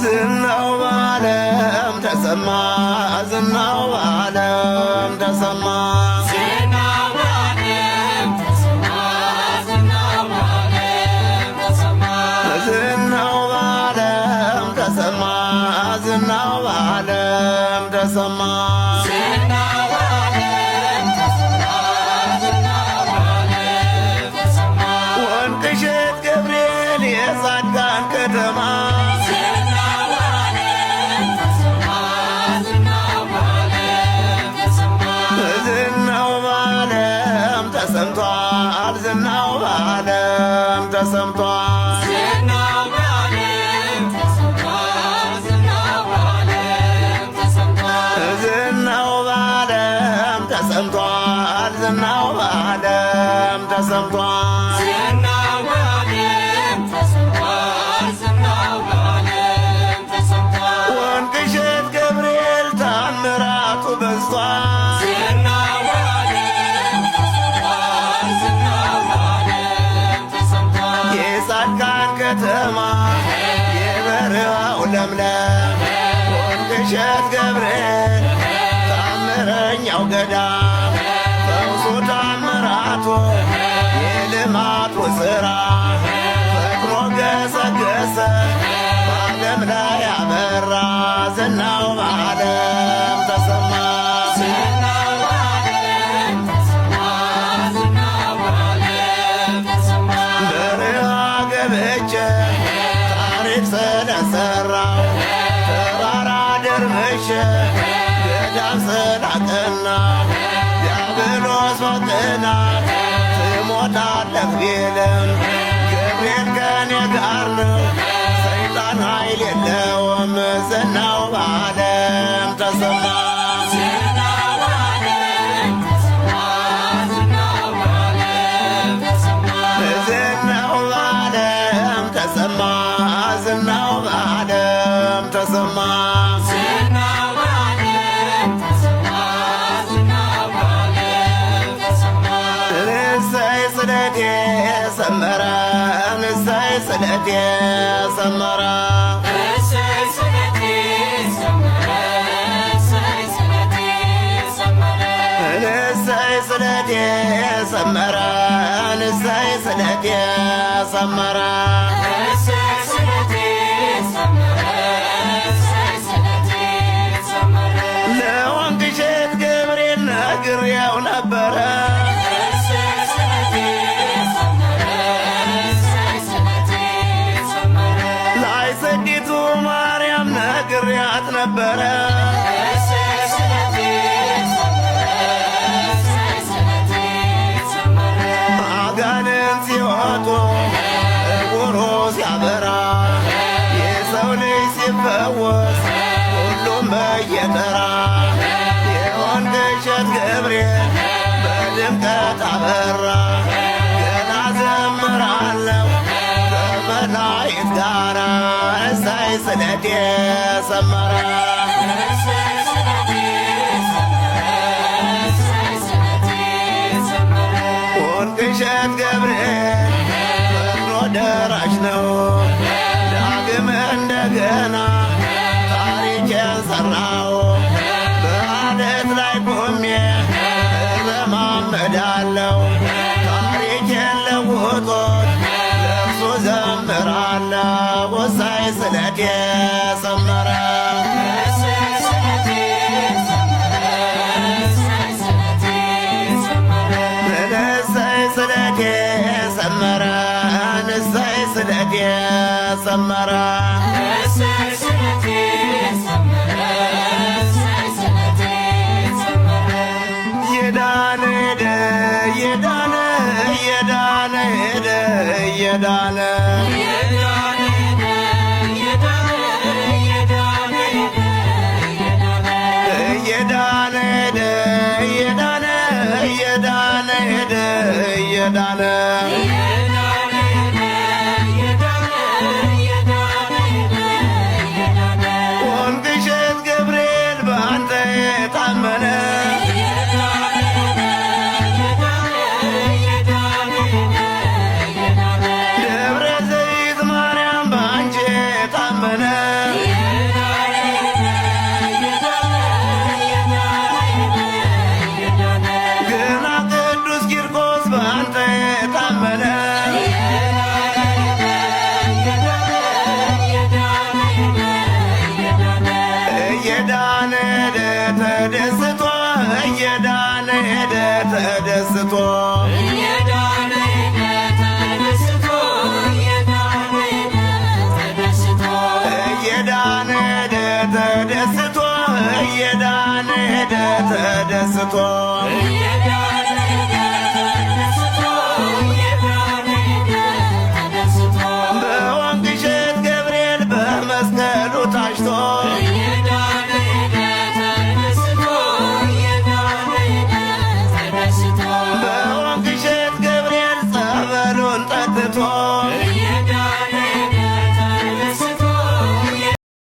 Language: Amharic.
ዝናው በዓለም ተሰማ ዝናው በዓለም ተሰማ ዝናው በዓለም ተሰማ ዝናው በዓለም ተሰማ ዝናው በዓለም ተሰማ ዝናው በዓለም ተሰማ ዝናው በዓለም ተሰማ ዝናው በዓለም ተሰማ ወንቅ እሸት ገብርኤል የጻድቃን ከተማ ዝናው በዓለም ተሰማ ዝናው በዓለም ተሰማ ዝናው በዓለም ተሰምቷል ዝናው በዓለም ተሰምቷል ዝናው በዓለም ተሰማ ዝናው በዓለም ተሰማ ዝናው በዓለም ተሰምቷል ዝናው በዓለም ተሰምቷል ዝናው በዓለም ተሰምቷል ዝናው በዓለም ተሰምቷል ወንቅ እሸት ገብርኤል ታምራቱ በዝቷል ዝናው በዓለም ተሰምቷል ዝናው በዓለም ተሰምቷል የጻድቃን ከተማ የበረሃው ለምለም ወንቅ እሸት ገብርኤል ታምረኛው ገዳም ፈውሱ ታምራቱ የልማቱ ሥራ ፈጥኖ ገሰገሰ በዓለም ላይ አበራ ዝናው በዓለም ተሰማ ዝናው በዓለም ተሰማ ዝናው በዓለም ተሰማ በረሃ ገብቼ ታሪክ ስለሰራው ተራራ ደርምሼ ገዳም ስላቀና ዲያብሎስ በቅናት ትሞታለህ ቢልም ገብርኤል ከኔ ጋር ነው ሰይጣን ኃይል የለውም ዝናው በዓለም ተሰማ ዝናው በዓለም ተሰማ ዝናው በዓለም ተሰማ ዝናው በዓለም ተሰማ ዝናው በዓለም ተሰማ ዝናው በዓለም ተሰማ ዝናው በዓለም ተሰማ እሰይ ስለቴ ሰመረ እሰይ ስለቴ ሰመረ እሰይ ስለቴ ሰመረ እሰይ ስለቴ ሰመረ እሰይ ስለቴ ሰመረ እሰይ ስለቴ ሰመረ እሰይ ስለቴ ሰመረ እሰይ ስለቴ ሰመረ ለወንቅ እሸት ገብርኤል ነግሬው ነበረ እሰይ ስለቴ ሰመረ እሰይ ስለቴ ሰመረ ላይሰዲቱ ማርያም ነግሬያት ነበረ እሰይ ስለቴ ሰመረ እሰይ ስለቴ ሰመረ አጋንንት ሲወጡ እውሩ ሲያበራ የሰው ልጅ ሲፈወስ ሁሉም በየተራ የወንቅ እሸት ገብርኤል በድምቀት አበራ ገና ዘምራለሁ ከመላእክት ጋራ እሰይ ስለቴ ሰመረ እሰይ ስለቴ ሰመረ እሰይ ስለቴ ሰመረ ወንቅ እሸት ገብርኤል ፈጥኖ ደራሽ ነው ዳግም እንደገና ታሪኬን ሰራው በዓለት ላይ ቆሜ እረማመዳለሁ ታሪኬን ለውጦት ለእርሱ ዘምራለሁ እሰይ ስለቴ ሰመረ እሰይ ስለቴ ሰመረ እሰይ ስለቴ ሰመረ እሰይ ስለቴ ሰመረ እሰይ ስለቴ ሰመረ እሰይ ስለቴ ሰመረ እሰይ ስለቴ ሰመረ የዳነ ሄደ የዳነ የዳነ ሄደ የዳነ የዳነ ሄደ የዳነ የዳነ ሄደ የዳነ ወንቅ እሸት ገብርኤል በአንተ የታመነ ደብረ ዘይት ማርያም በአንቺ የታመነ ተደስቶ እየዳነ ሄደ ተደስቶ እየዳነ ሄደ ተደስቶ እየዳነ ሄደ ተደስቶ እየዳነ ሄደ ተደስቶ እየዳነ ሄደ ተደስቶ